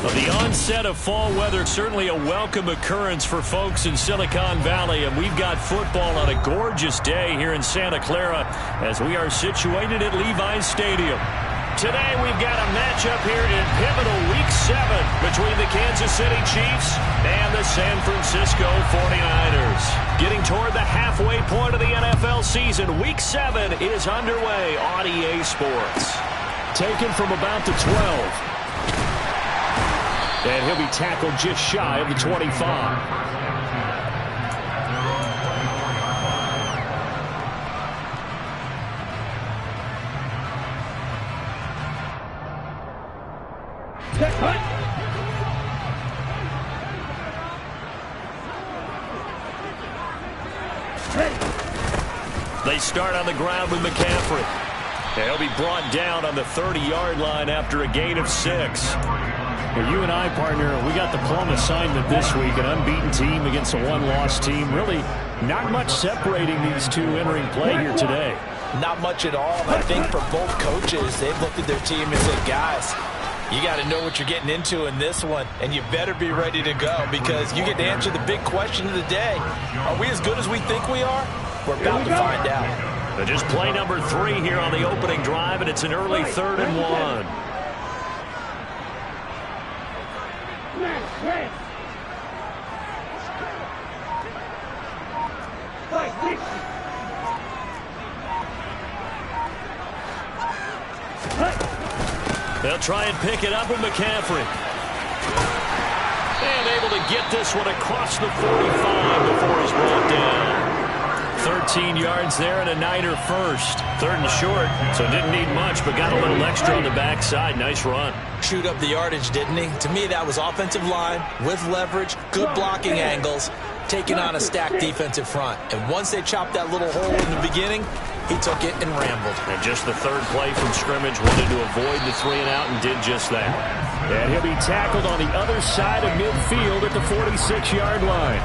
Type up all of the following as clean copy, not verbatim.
Well, the onset of fall weather, certainly a welcome occurrence for folks in Silicon Valley, and we've got football on a gorgeous day here in Santa Clara as we are situated at Levi's Stadium. Today we've got a matchup here in pivotal Week 7 between the Kansas City Chiefs and the San Francisco 49ers. Getting toward the halfway point of the NFL season, Week 7 is underway on EA Sports. Taken from about the 12. And he'll be tackled just shy of the 25. They start on the ground with McCaffrey. And he'll be brought down on the 30-yard line after a gain of 6. Well, you and I, partner, we got the plum assignment this week, an unbeaten team against a one-loss team. Really not much separating these two entering play here today. Not much at all. I think for both coaches, they've looked at their team and said, guys, you got to know what you're getting into in this one, and you better be ready to go because you get to answer the big question of the day. Are we as good as we think we are? We're about to find out. Just play number 3 here on the opening drive, and it's an early 3rd and 1. They'll try and pick it up with McCaffrey. And able to get this one across the 45 before he's brought down. 13 yards there and a Niner first. 3rd and short, so didn't need much, but got a little extra on the backside. Nice run. Chewed up the yardage, didn't he? To me, that was offensive line with leverage, good blocking angles, taking on a stacked defensive front. And once they chopped that little hole in the beginning, he took it and rambled. And just the 3rd play from scrimmage, wanted to avoid the 3 and out and did just that. And he'll be tackled on the other side of midfield at the 46-yard line.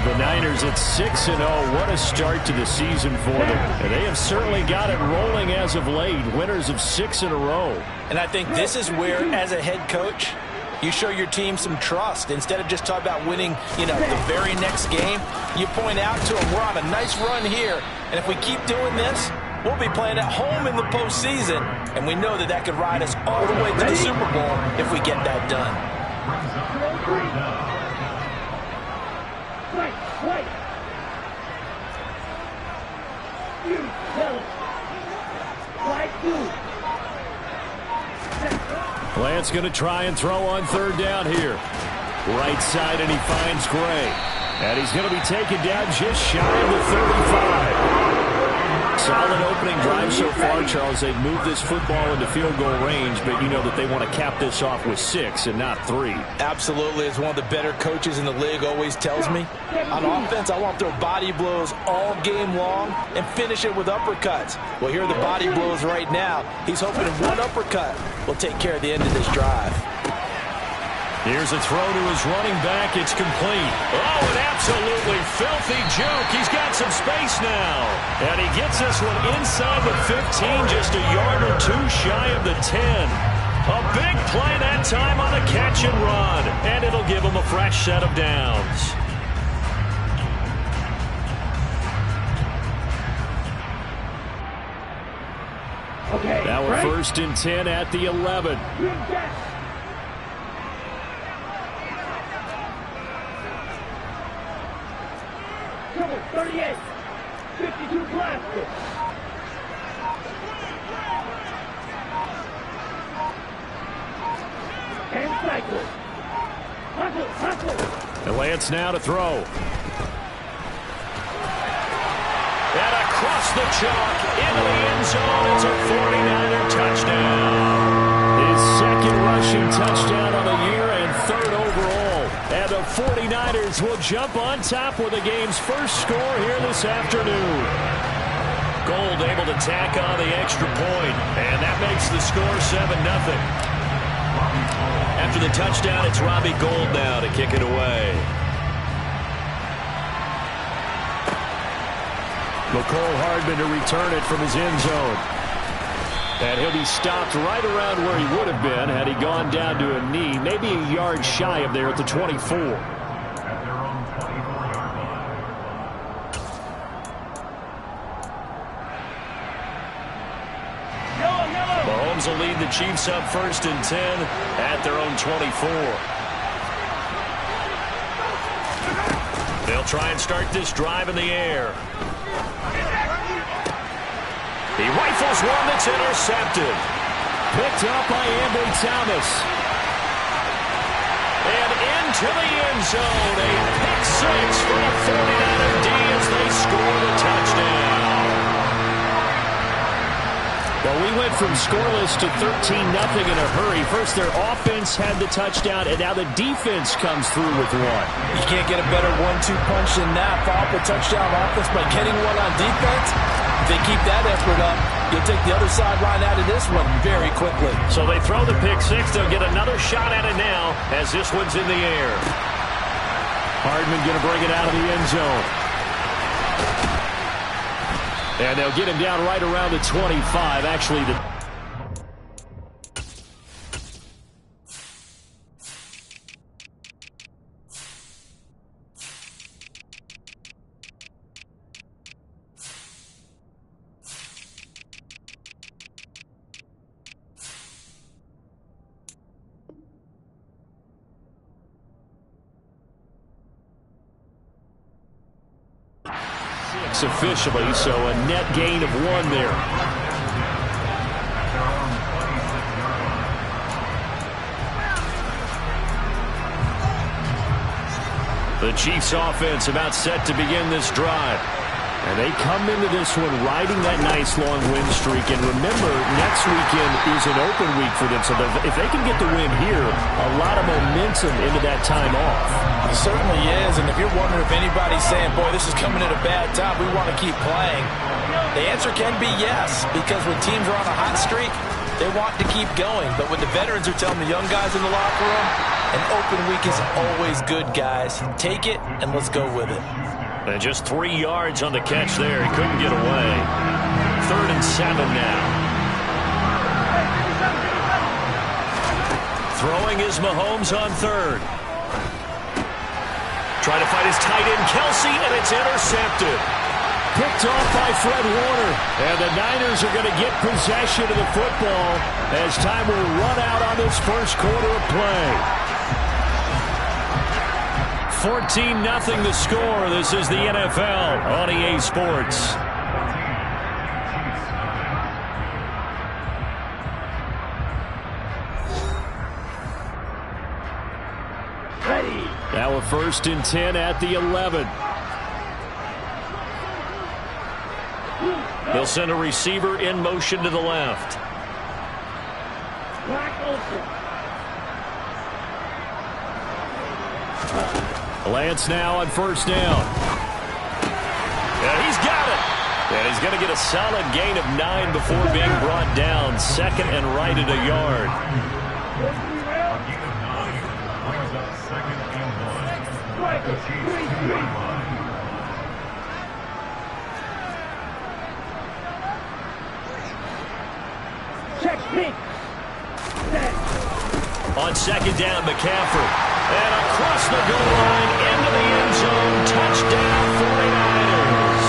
The Niners at 6-0. What a start to the season for them. And they have certainly got it rolling as of late. Winners of 6 in a row. And I think this is where, as a head coach, you show your team some trust. Instead of just talking about winning, the very next game, you point out to them, we're on a nice run here. And if we keep doing this, we'll be playing at home in the postseason. And we know that could ride us all the way to the Super Bowl if we get that done. Lance going to try and throw on 3rd down here. Right side, and he finds Gray. And he's going to be taken down just shy of the 35. Solid opening drive so far, Charles. They've moved this football into field goal range, but you know that they want to cap this off with 6 and not 3. Absolutely. As one of the better coaches in the league always tells me, on offense, I want to throw body blows all game long and finish it with uppercuts. Well, here are the body blows right now. He's hoping one uppercut will take care of the end of this drive. Here's a throw to his running back. It's complete. Oh, an absolutely filthy juke. He's got some space now. And he gets this one inside the 15, just a yard or 2 shy of the 10. A big play that time on a catch and run. And it'll give him a fresh set of downs. Okay, now we're 1st and 10 at the 11. Trouble 38, 52 plastic. And cycle. Hustle. And Lance now to throw. And across the chalk into the end zone. It's a 49er touchdown. His 2nd rushing touchdown on the year and 3rd overall. And the 49ers will jump on top with the game's first score here this afternoon. Gold able to tack on the extra point. And that makes the score 7-0. After the touchdown, it's Robbie Gould now to kick it away. McCole Hardman to return it from his end zone. And he'll be stopped right around where he would have been had he gone down to a knee, maybe a yard shy of there at the 24. Mahomes will lead the Chiefs up 1st and 10 at their own 24. They'll try and start this drive in the air. He rifles one that's intercepted. Picked up by Ambry Thomas. And into the end zone. A pick six for the 49er D as they score the touchdown. Well, we went from scoreless to 13-0 in a hurry. First, their offense had the touchdown, and now the defense comes through with one. You can't get a better 1-2 punch than that. Follow up a touchdown offense by getting one on defense. If they keep that effort up, you'll take the other sideline out of this one very quickly. So they throw the pick six. They'll get another shot at it now as this one's in the air. Hardman going to bring it out of the end zone. And they'll get him down right around the 25. Actually, the 6 officially, so a net gain of 1 there. The Chiefs offense about set to begin this drive. And they come into this one riding that nice long win streak. And remember, next weekend is an open week for them. So if they can get the win here, a lot of momentum into that time off. It certainly is. And if you're wondering if anybody's saying, boy, this is coming at a bad time, we want to keep playing, the answer can be yes. Because when teams are on a hot streak, they want to keep going. But when the veterans are telling the young guys in the locker room, an open week is always good, guys. Take it, and let's go with it. And just 3 yards on the catch there. He couldn't get away. 3rd and 7 now. Throwing is Mahomes on 3rd. Trying to find his tight end, Kelsey, and it's intercepted. Picked off by Fred Warner. And the Niners are going to get possession of the football as time will run out on this first quarter of play. 14-0 the score. This is the NFL on EA Sports. Ready. Now a 1st and 10 at the 11. They'll send a receiver in motion to the left. Black open. Lance now on 1st down. Yeah, he's got it. And he's going to get a solid gain of 9 before being brought down. 2nd and right at a yard. Check pink. On 2nd down, McCaffrey. And across the goal line into the end zone. Touchdown, 49ers.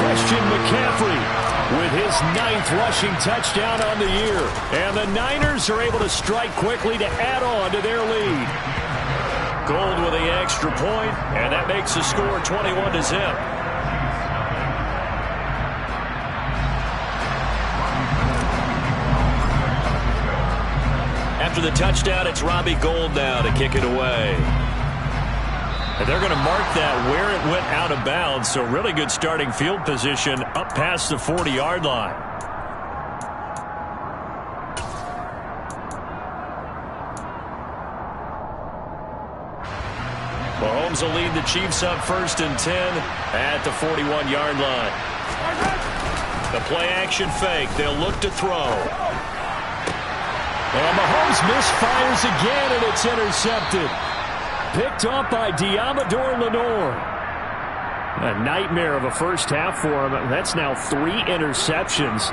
Christian McCaffrey with his 9th rushing touchdown on the year. And the Niners are able to strike quickly to add on to their lead. Gold with the extra point, and that makes the score 21-0. After the touchdown, it's Robbie Gould now to kick it away. And they're going to mark that where it went out of bounds, so really good starting field position up past the 40-yard line. Mahomes will lead the Chiefs up 1st and 10 at the 41-yard line. The play-action fake. They'll look to throw. And Mahomes misfires again, and it's intercepted. Picked off by Diamador Lenore. A nightmare of a first half for him. That's now 3 interceptions.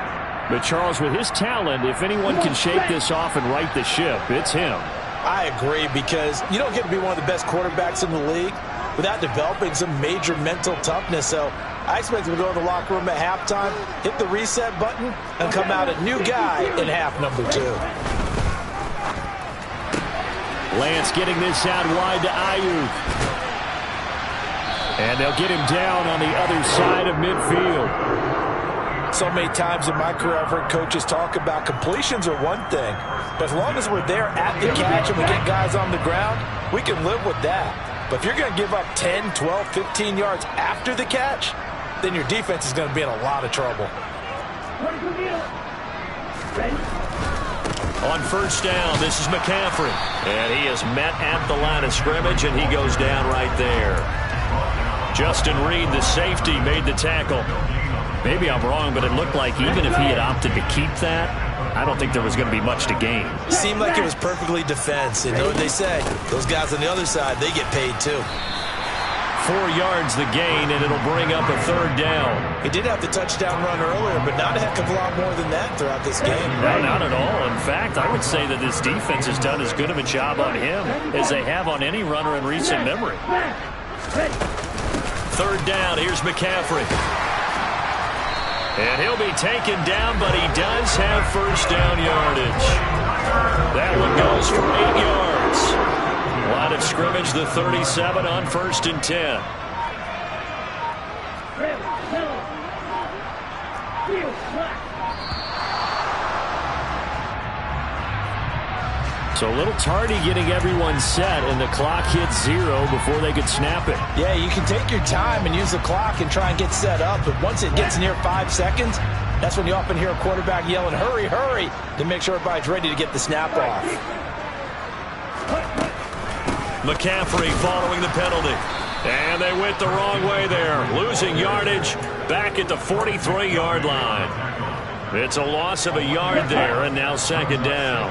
But, Charles, with his talent, if anyone can shake this off and right the ship, it's him. I agree, because you don't get to be one of the best quarterbacks in the league without developing some major mental toughness. So I expect him to go in the locker room at halftime, hit the reset button, and come out a new guy in half number 2. Lance getting this out wide to Ayuk. And they'll get him down on the other side of midfield. So many times in my career, I've heard coaches talk about completions are one thing, but as long as we're there at the catch and we get guys on the ground, we can live with that. But if you're going to give up 10, 12, 15 yards after the catch, then your defense is going to be in a lot of trouble. On first down, this is McCaffrey. And he is met at the line of scrimmage, and he goes down right there. Justin Reed, the safety, made the tackle. Maybe I'm wrong, but it looked like even if he had opted to keep that, I don't think there was going to be much to gain. Seemed like it was perfectly defense. And you know what they say? Those guys on the other side, they get paid too. 4 yards the gain, and it'll bring up a third down. He did have the touchdown run earlier, but not a heck of a lot more than that throughout this game. No, not at all. In fact, I would say that this defense has done as good of a job on him as they have on any runner in recent memory. Third down, here's McCaffrey. And he'll be taken down, but he does have first down yardage. That one goes for 8 yards. Line of scrimmage, the 37 on first and 10. So a little tardy getting everyone set, and the clock hits 0 before they could snap it. Yeah, you can take your time and use the clock and try and get set up, but once it gets near 5 seconds, that's when you often hear a quarterback yelling, hurry, hurry, to make sure everybody's ready to get the snap off. McCaffrey following the penalty. And they went the wrong way there, losing yardage back at the 43-yard line. It's a loss of a yard there, and now second down.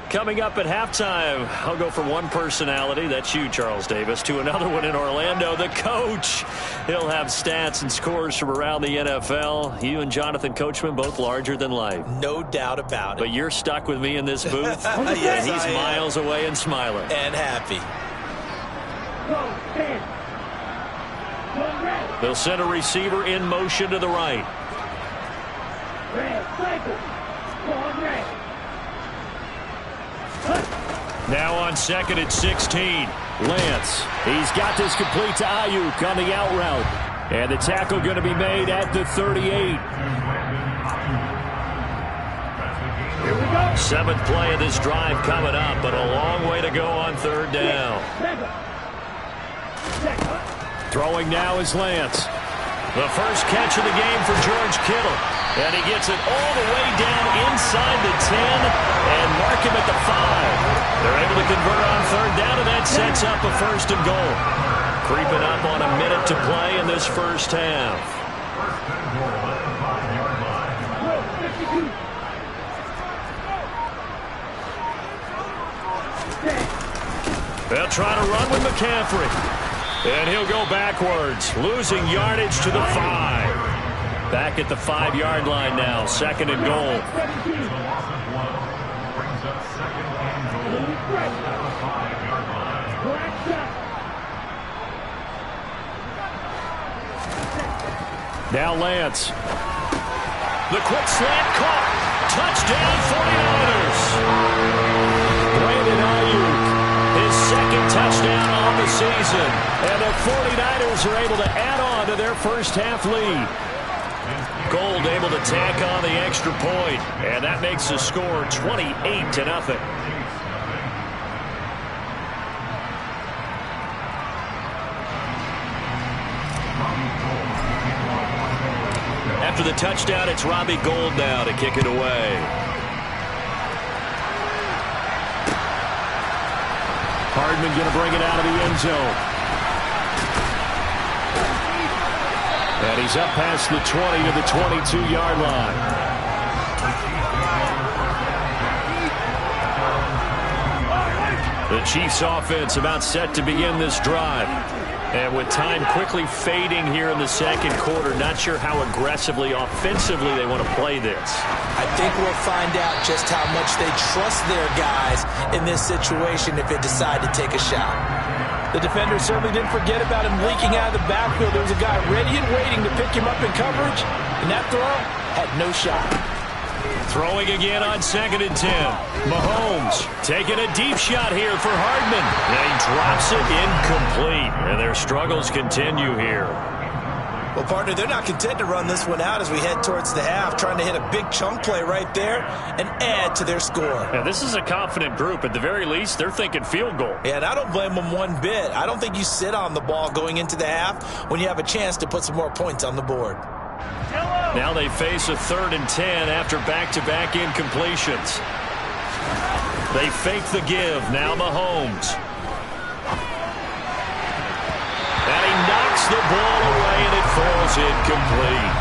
Coming up at halftime, I'll go from one personality, that's you, Charles Davis, to another one in Orlando, the coach. He'll have stats and scores from around the NFL. You and Jonathan Coachman, both larger than life. No doubt about it. But you're stuck with me in this booth. Yes, and he's miles away and smiling. And happy. They'll send a receiver in motion to the right. Now on second at 16. Lance, he's got this complete to Ayuk on the out route. And the tackle going to be made at the 38. Here we go. Seventh play of this drive coming up, but a long way to go on third down. Throwing now is Lance. The first catch of the game for George Kittle. And he gets it all the way down inside the 10 and mark him at the 5. They're able to convert on third down, and that sets up a first and goal. Creeping up on a minute to play in this first half. They'll try to run with McCaffrey. And he'll go backwards, losing yardage to the 5. Back at the 5-yard line now, second and goal. Now Lance. The quick slant caught. Touchdown 49ers. Brandon Ayuk. His second touchdown of the season. And the 49ers are able to add on to their first half lead. Gold able to tack on the extra point, and that makes the score 28-0. After the touchdown, it's Robbie Gould now to kick it away. Hardman going to bring it out of the end zone. And he's up past the 20 to the 22-yard line. The Chiefs offense about set to begin this drive. And with time quickly fading here in the second quarter, not sure how aggressively, offensively they want to play this. I think we'll find out just how much they trust their guys in this situation if they decide to take a shot. The defender certainly didn't forget about him leaking out of the backfield. There was a guy ready and waiting to pick him up in coverage, and that throw had no shot. Throwing again on 2nd and 10. Mahomes taking a deep shot here for Hardman. And he drops it incomplete. And their struggles continue here. Well, partner, they're not content to run this one out as we head towards the half, trying to hit a big chunk play right there and add to their score. Yeah, this is a confident group. At the very least, they're thinking field goal. Yeah, and I don't blame them one bit. I don't think you sit on the ball going into the half when you have a chance to put some more points on the board. Now they face a 3rd and 10 after back-to-back incompletions. They fake the give. Now Mahomes. And he knocks the ball away, and it falls incomplete.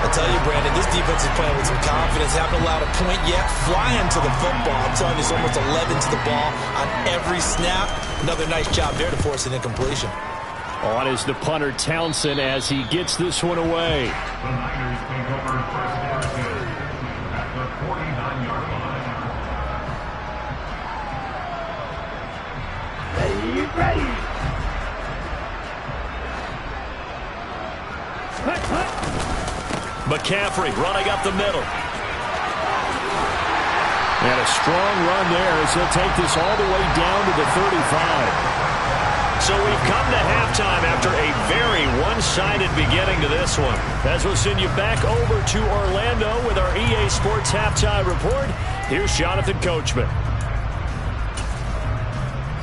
I tell you, Brandon, this defense is playing with some confidence. Haven't allowed a point yet. Flying to the football. I'm telling you, it's almost 11 to the ball on every snap. Another nice job there to force an incompletion. On is the punter Townsend as he gets this one away. The Niners take over first and 10 at the 49-yard line. Ready. McCaffrey running up the middle. And a strong run there as he'll take this all the way down to the 35. So we've come to halftime after a very one-sided beginning to this one. As we'll send you back over to Orlando with our EA Sports Halftime Report, here's Jonathan Coachman.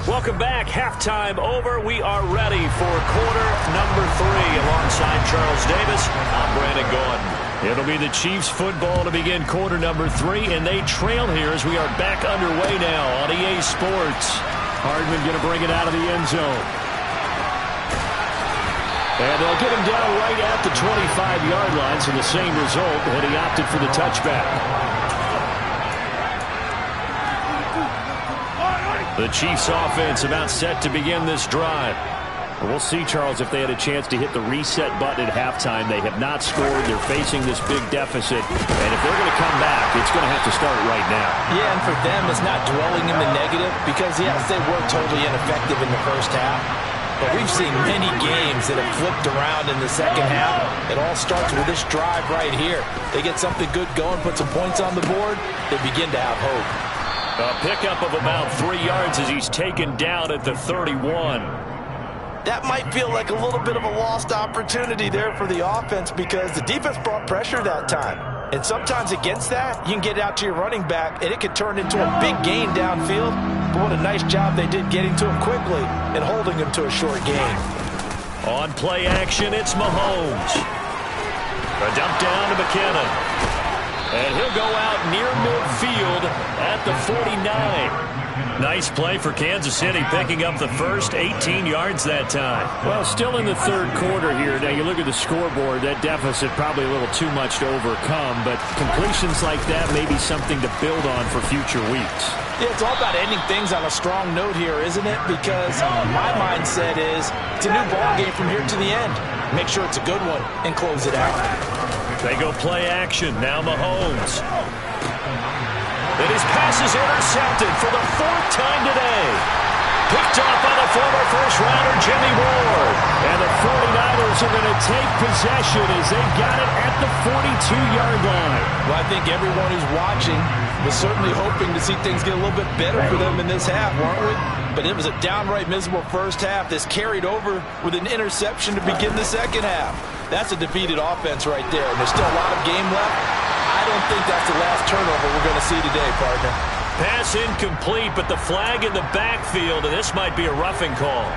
Welcome back. Halftime over. We are ready for quarter number 3 alongside Charles Davis. I'm Brandon Gordon. It'll be the Chiefs football to begin quarter number 3, and they trail here as we are back underway now on EA Sports. Hardman going to bring it out of the end zone. And they'll get him down right at the 25-yard line, so the same result, and he opted for the touchback. The Chiefs offense about set to begin this drive. We'll see, Charles, if they had a chance to hit the reset button at halftime. They have not scored. They're facing this big deficit. And if they're going to come back, it's going to have to start right now. Yeah, and for them, it's not dwelling in the negative because, yes, they were totally ineffective in the first half. But we've seen many games that have flipped around in the second half. It all starts with this drive right here. They get something good going, put some points on the board, they begin to have hope. A pickup of about 3 yards as he's taken down at the 31. That might feel like a little bit of a lost opportunity there for the offense because the defense brought pressure that time. And sometimes against that, you can get out to your running back, and it can turn into a big gain downfield. But what a nice job they did getting to him quickly and holding him to a short gain. On play action, it's Mahomes. A dump down to McKinnon. And he'll go out near midfield at the 49. Nice play for Kansas City, picking up the first 18 yards that time. Well, still in the third quarter here. Now, you look at the scoreboard, that deficit probably a little too much to overcome, but completions like that may be something to build on for future weeks. Yeah, it's all about ending things on a strong note here, isn't it? Because my mindset is it's a new ball game from here to the end. Make sure it's a good one and close it out. They go play action. Now Mahomes. And his pass is intercepted for the 4th time today. Picked off by the former first-rounder Jimmy Ward. And the 49ers are going to take possession as they got it at the 42-yard line. Well, I think everyone who's watching was certainly hoping to see things get a little bit better for them in this half, weren't we? But it was a downright miserable first half that's carried over with an interception to begin the second half. That's a defeated offense right there, and there's still a lot of game left. I don't think that's the last turnover we're going to see today, partner. Pass incomplete, but the flag in the backfield, and this might be a roughing call.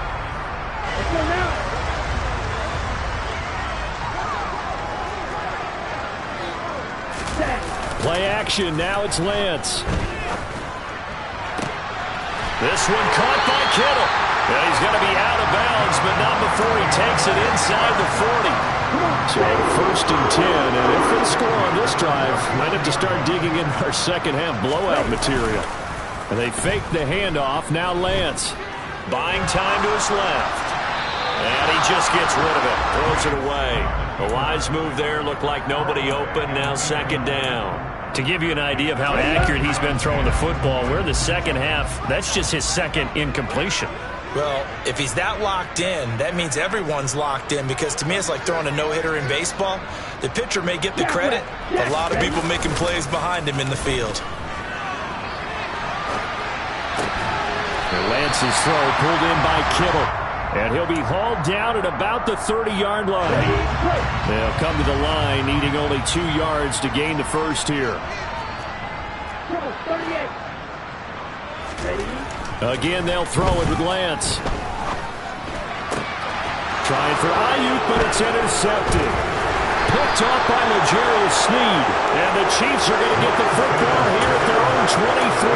Play action, now it's Lance. This one caught by Kittle. And he's going to be out of bounds, but not before he takes it inside the 40. So 1st and 10, and if they score on this drive, might have to start digging in our second half blowout material. And they fake the handoff. Now Lance. Buying time to his left. And he just gets rid of it. Throws it away. A wise move there. Looked like nobody open. Now second down. To give you an idea of how accurate he's been throwing the football, we're in the second half. That's just his second incompletion. Well, if he's that locked in, that means everyone's locked in, because to me it's like throwing a no-hitter in baseball. The pitcher may get the credit, but a lot of people making plays behind him in the field. Lance's throw pulled in by Kittle. And he'll be hauled down at about the 30-yard line. They'll come to the line, needing only 2 yards to gain the first here. Again, they'll throw it with Lance. Trying for Ayuk, but it's intercepted. Picked off by L'Jarius Sneed. And the Chiefs are going to get the football here at their own 23.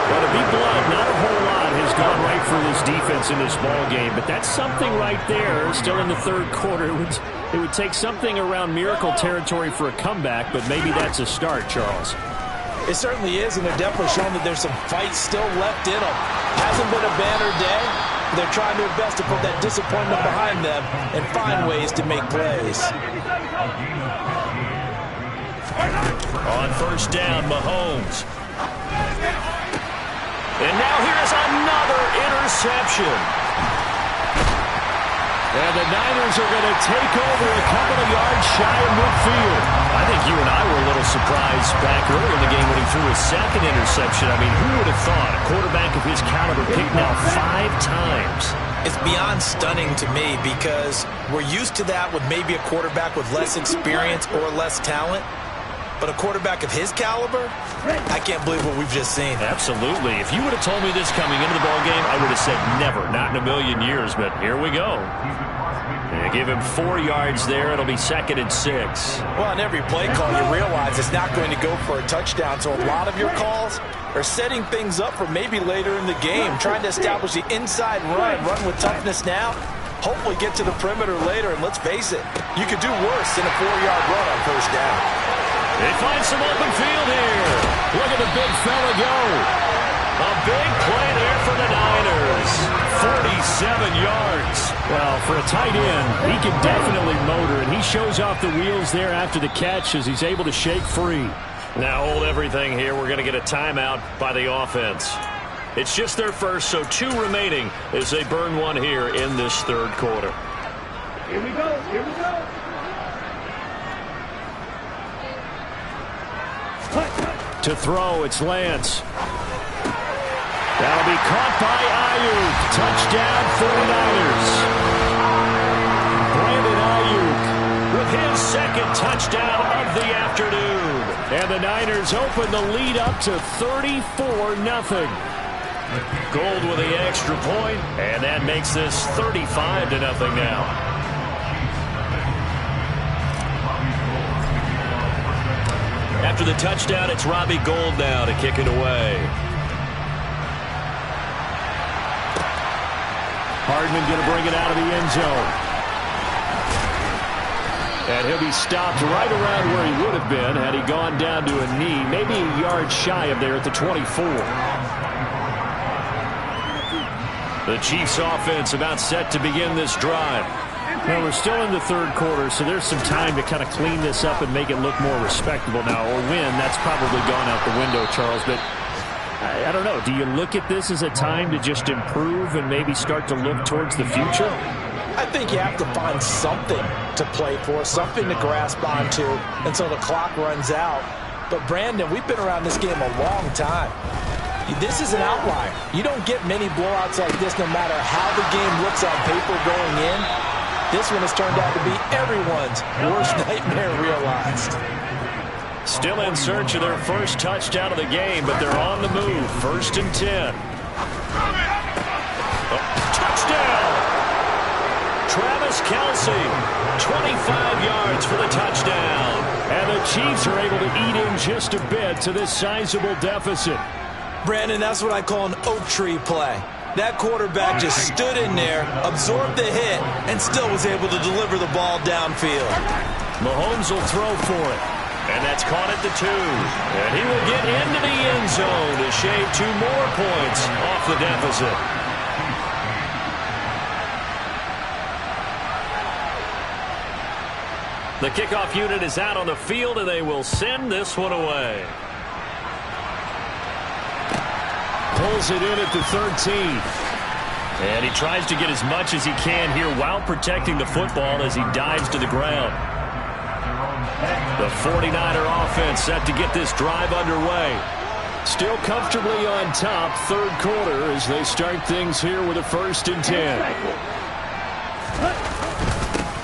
But to be blunt, not a whole lot has gone right for this defense in this ball game. But that's something right there, still in the third quarter. It would take something around miracle territory for a comeback, but maybe that's a start, Charles. It certainly is, and they're definitely showing that there's some fight still left in them. Hasn't been a banner day. They're trying their best to put that disappointment behind them and find ways to make plays. On first down, Mahomes. And now here's another interception. And the Niners are going to take over a couple of yards shy of midfield. I think you and I were a little surprised back earlier in the game when he threw his second interception. I mean, who would have thought a quarterback of his caliber picked now 5 times? It's beyond stunning to me, because we're used to that with maybe a quarterback with less experience or less talent. But a quarterback of his caliber, I can't believe what we've just seen. Absolutely. If you would have told me this coming into the ballgame, I would have said never, not in a million years. But here we go. They give him 4 yards there. It'll be 2nd and 6. Well, on every play call, you realize it's not going to go for a touchdown. So a lot of your calls are setting things up for maybe later in the game, trying to establish the inside run with toughness now. Hopefully get to the perimeter later. And let's face it, you could do worse than a 4-yard run on first down. They find some open field here. Look at the big fella go. A big play there for the Niners. 47 yards. Well, for a tight end, he can definitely motor, and he shows off the wheels there after the catch as he's able to shake free. Now hold everything here. We're going to get a timeout by the offense. It's just their first, so 2 remaining as they burn one here in this third quarter. Here we go. Here we go. To throw, it's Lance. That'll be caught by Ayuk. Touchdown 49ers. Brandon Ayuk with his second touchdown of the afternoon. And the Niners open the lead up to 34-0. Gold with the extra point, and that makes this 35-0 now. After the touchdown, it's Robbie Gould now to kick it away. Hardman going to bring it out of the end zone. And he'll be stopped right around where he would have been had he gone down to a knee, maybe a yard shy of there at the 24. The Chiefs offense about set to begin this drive. Well, we're still in the third quarter, so there's some time to kind of clean this up and make it look more respectable now. Or win, that's probably gone out the window, Charles. But I don't know. Do you look at this as a time to just improve and maybe start to look towards the future? I think you have to find something to play for, something to grasp onto until the clock runs out. But, Brandon, we've been around this game a long time. This is an outlier. You don't get many blowouts like this no matter how the game looks on paper going in. This one has turned out to be everyone's worst nightmare realized. Still in search of their first touchdown of the game, but they're on the move. 1st and 10. Touchdown! Travis Kelce, 25 yards for the touchdown. And the Chiefs are able to eat in just a bit to this sizable deficit. Brandon, that's what I call an oak tree play. That quarterback just stood in there, absorbed the hit, and still was able to deliver the ball downfield. Mahomes will throw for it. And that's caught at the 2. And he will get into the end zone to shave 2 more points off the deficit. The kickoff unit is out on the field, and they will send this one away. Pulls it in at the 13. And he tries to get as much as he can here while protecting the football as he dives to the ground. The 49er offense set to get this drive underway. Still comfortably on top, third quarter, as they start things here with a 1st and 10.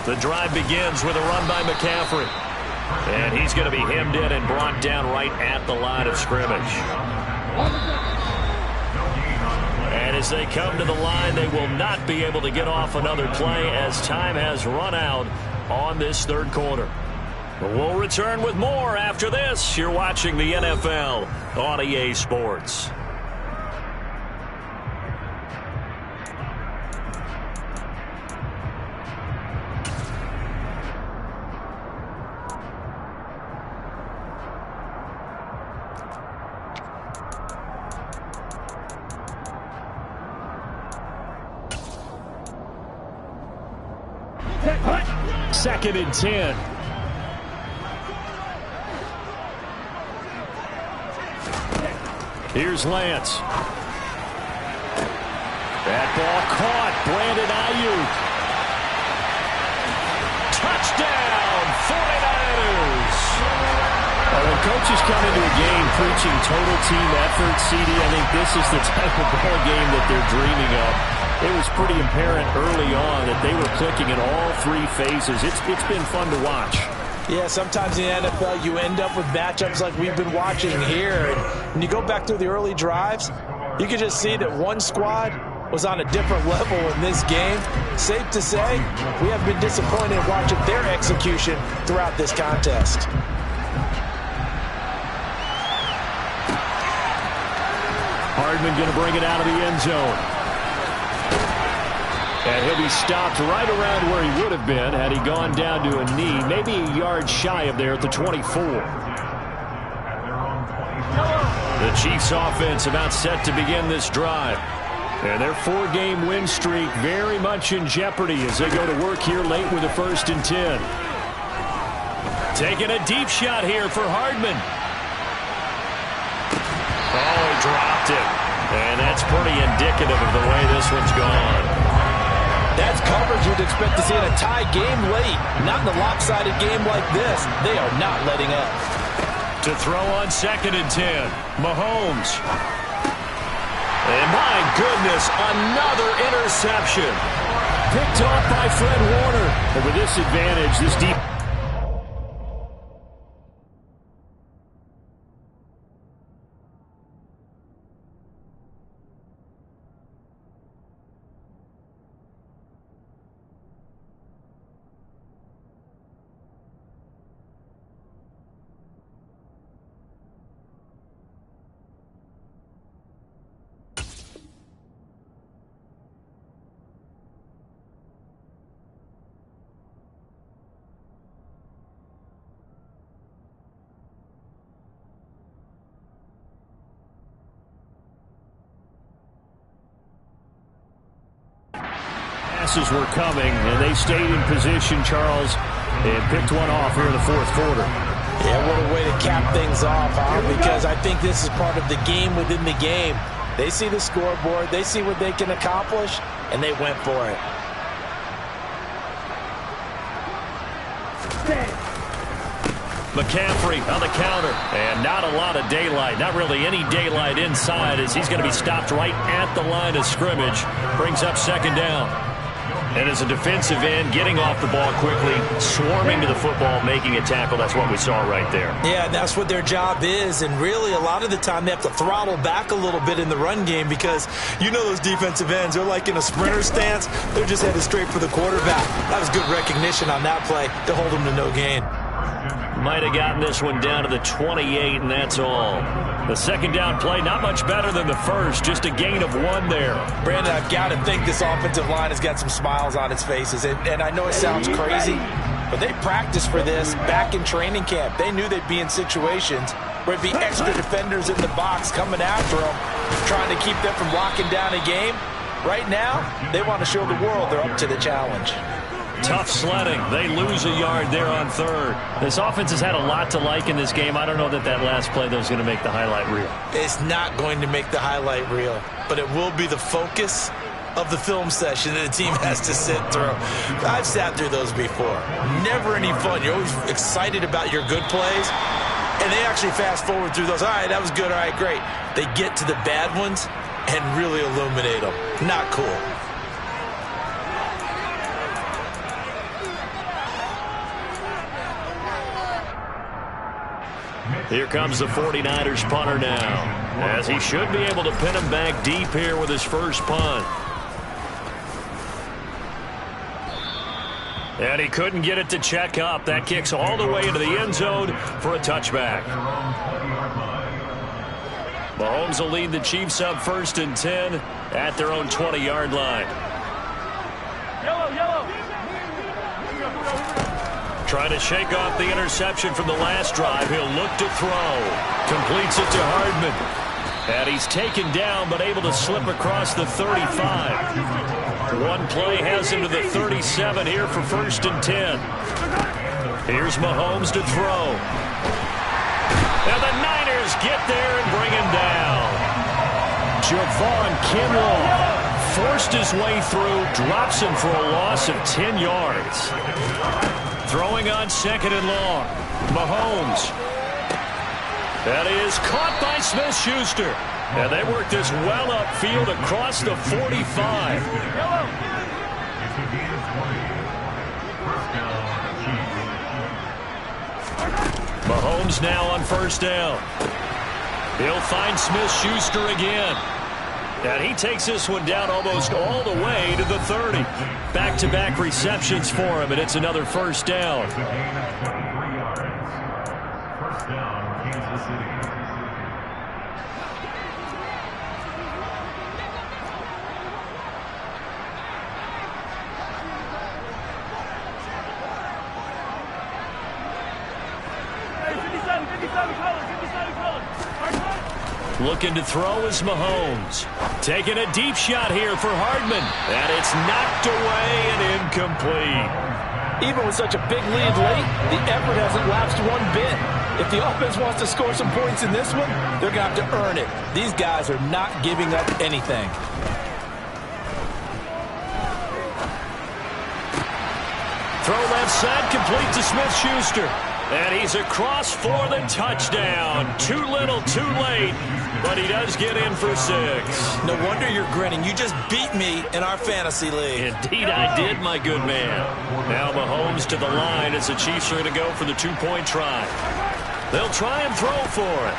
The drive begins with a run by McCaffrey. And he's going to be hemmed in and brought down right at the line of scrimmage. And as they come to the line, they will not be able to get off another play as time has run out on this third quarter. We'll return with more after this. You're watching the NFL on EA Sports. Second and 10. Here's Lance. That ball caught. Brandon Ayuk. Touchdown, 49ers. When coaches come into a game preaching total team effort, CD, I think this is the type of ball game that they're dreaming of. It was pretty apparent early on that they were clicking in all 3 phases. It's been fun to watch. Yeah, sometimes in the NFL you end up with matchups like we've been watching here. And when you go back through the early drives, you can just see that one squad was on a different level in this game. Safe to say, we have been disappointed watching their execution throughout this contest. Hardman going to bring it out of the end zone. And he'll be stopped right around where he would have been had he gone down to a knee, maybe a yard shy of there at the 24. The Chiefs offense about set to begin this drive. And their 4-game win streak very much in jeopardy as they go to work here late with a 1st and 10. Taking a deep shot here for Hardman. Oh, he dropped it. And that's pretty indicative of the way this one's gone. That's coverage you'd expect to see in a tie game late. Not in a lopsided game like this. They are not letting up. To throw on 2nd and 10. Mahomes. And my goodness, another interception. Picked off by Fred Warner. And with this advantage, this deep... Passes were coming, and they stayed in position, Charles, and picked one off here in the 4th quarter. Yeah, what a way to cap things off, huh? Because I think this is part of the game within the game. They see the scoreboard, they see what they can accomplish, and they went for it. McCaffrey on the counter, and not a lot of daylight, not really any daylight inside as he's going to be stopped right at the line of scrimmage. Brings up 2nd down. And as a defensive end, getting off the ball quickly, swarming to the football, making a tackle, that's what we saw right there. Yeah, that's what their job is, and really a lot of the time they have to throttle back a little bit in the run game because you know those defensive ends, they're like in a sprinter stance, they're just headed straight for the quarterback. That was good recognition on that play to hold them to no gain. Might have gotten this one down to the 28, and that's all. The 2nd down play, not much better than the first, just a gain of 1 there. Brandon, I've got to think this offensive line has got some smiles on its faces, and I know it sounds crazy, But they practiced for this back in training camp. They knew they'd be in situations where it'd be extra defenders in the box coming after them, trying to keep them from locking down a game. Right now, they want to show the world they're up to the challenge. Tough sledding. They lose a yard there on third. This offense has had a lot to like in this game. I don't know that last play, though, is going to make the highlight reel. It's not going to make the highlight reel, but it will be the focus of the film session that the team has to sit through. I've sat through those before. Never any fun. You're always excited about your good plays, and they actually fast forward through those. All right, that was good. All right, great. They get to the bad ones and really illuminate them. Not cool. Here comes the 49ers punter now, as he should be able to pin him back deep here with his first punt. And he couldn't get it to check up. That kicks all the way into the end zone for a touchback. Mahomes will lead the Chiefs up 1st and 10 at their own 20-yard line. Trying to shake off the interception from the last drive. He'll look to throw. Completes it to Hardman. And he's taken down but able to slip across the 35. One play has him to the 37 here for 1st and 10. Here's Mahomes to throw. And the Niners get there and bring him down. Javon Kinlaw forced his way through, drops him for a loss of 10 yards. Throwing on 2nd and long. Mahomes. That is caught by Smith-Schuster. And they work this well upfield across the 45. Mahomes now on 1st down. He'll find Smith-Schuster again. And he takes this one down almost all the way to the 30. Back-to-back receptions for him, and it's another 1st down. First down, Kansas City. Looking to throw is Mahomes. Taking a deep shot here for Hardman. And it's knocked away and incomplete. Even with such a big lead late, the effort hasn't lapsed one bit. If the offense wants to score some points in this one, they're going to have to earn it. These guys are not giving up anything. Throw left side, complete to Smith-Schuster. And he's across for the touchdown. Too little, too late. But he does get in for 6. No wonder you're grinning. You just beat me in our fantasy league. Indeed I did, my good man. Now Mahomes to the line as the Chiefs are going to go for the 2-point try. They'll try and throw for it.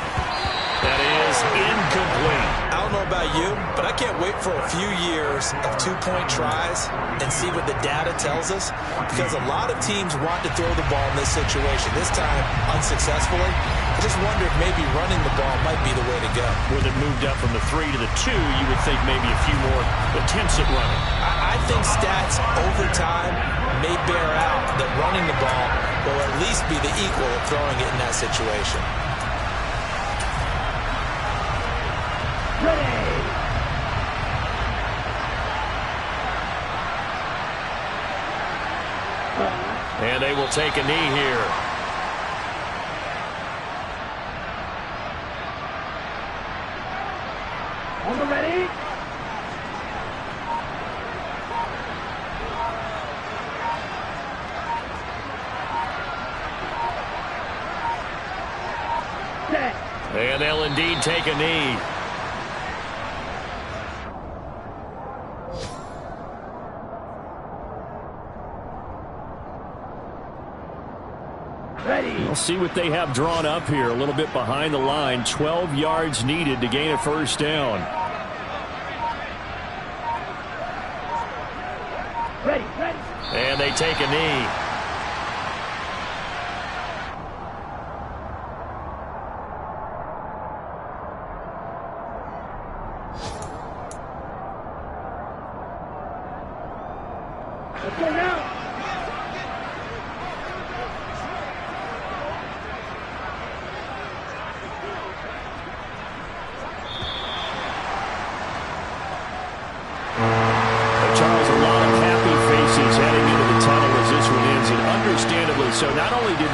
That is incomplete. I don't know about you, but I can't wait for a few years of 2-point tries and see what the data tells us, because a lot of teams want to throw the ball in this situation. This time, unsuccessfully. I just wonder if maybe running the ball might be the way to go. With it moved up from the 3 to the 2, you would think maybe a few more attempts at running. I think stats over time may bear out that running the ball will at least be the equal of throwing it in that situation. And they will take a knee here. On the ready. Set. And they'll indeed take a knee. We'll see what they have drawn up here. A little bit behind the line. 12 yards needed to gain a 1st down. Ready. And they take a knee. Let's go now. So not only did